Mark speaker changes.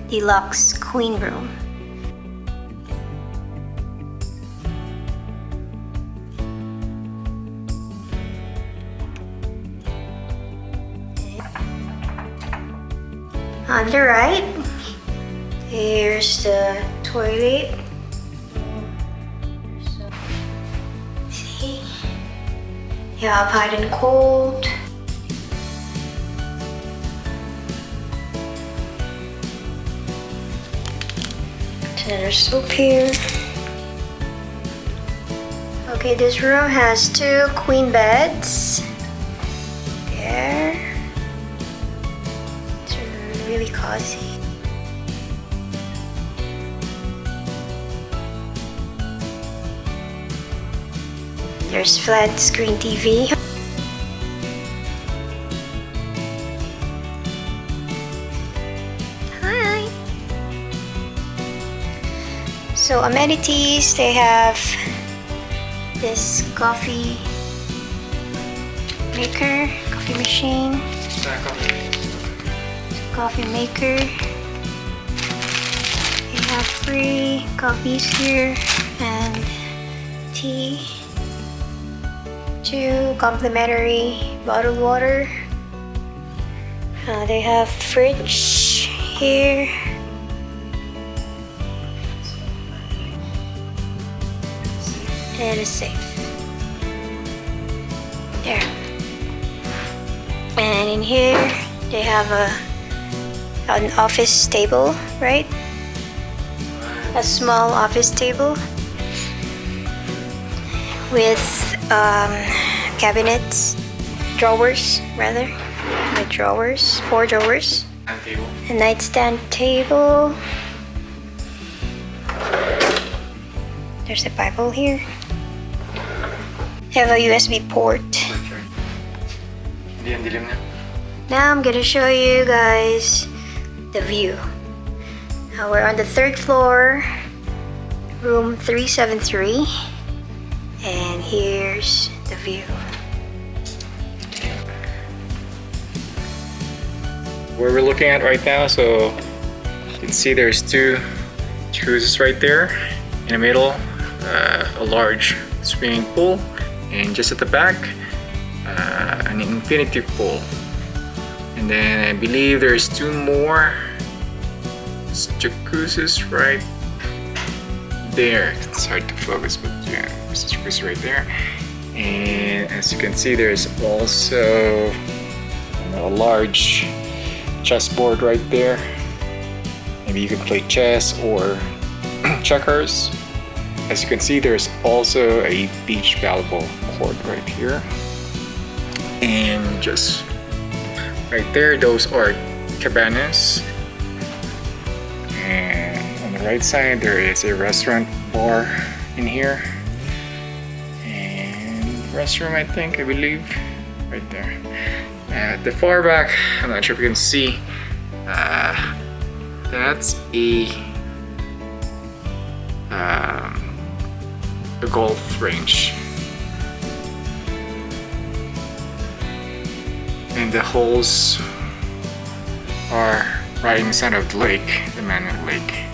Speaker 1: Deluxe Queen Room. On the right, here's the toilet. See, you have hot and cold. There's soap here. Okay, this room has 2 queen beds. There. It's really cozy. There's flat screen TV. Hi. So amenities, they have this coffee maker, coffee machine, coffee maker. They have free coffees here and tea. 2 complimentary bottled water. They have fridge here. And a safe. There. And in here they have an office table, right? A small office table with cabinets, drawers rather, with drawers, 4 drawers. A nightstand table. There's a Bible here. Have a USB port. Now I'm gonna show you guys the view. Now we're on the 3rd floor, room 373, and here's the view.
Speaker 2: Where we're looking at right now, so you can see there's 2 jacuzzis right there. In the middle, a large swimming pool, and just at the back, an infinity pool. And then I believe there's 2 more jacuzzis right there. It's hard to focus, but yeah, there's a jacuzzi right there. And as you can see, there's also a large chessboard right there. Maybe you can play chess or checkers. As you can see, there's also a beach volleyball court right here. And just right there, those are cabanas. And on the right side, there is a restaurant bar in here. And restroom, I believe, right there. At the far back, I'm not sure if you can see, that's a golf range, and the holes are right in the center of the lake, the man-made lake.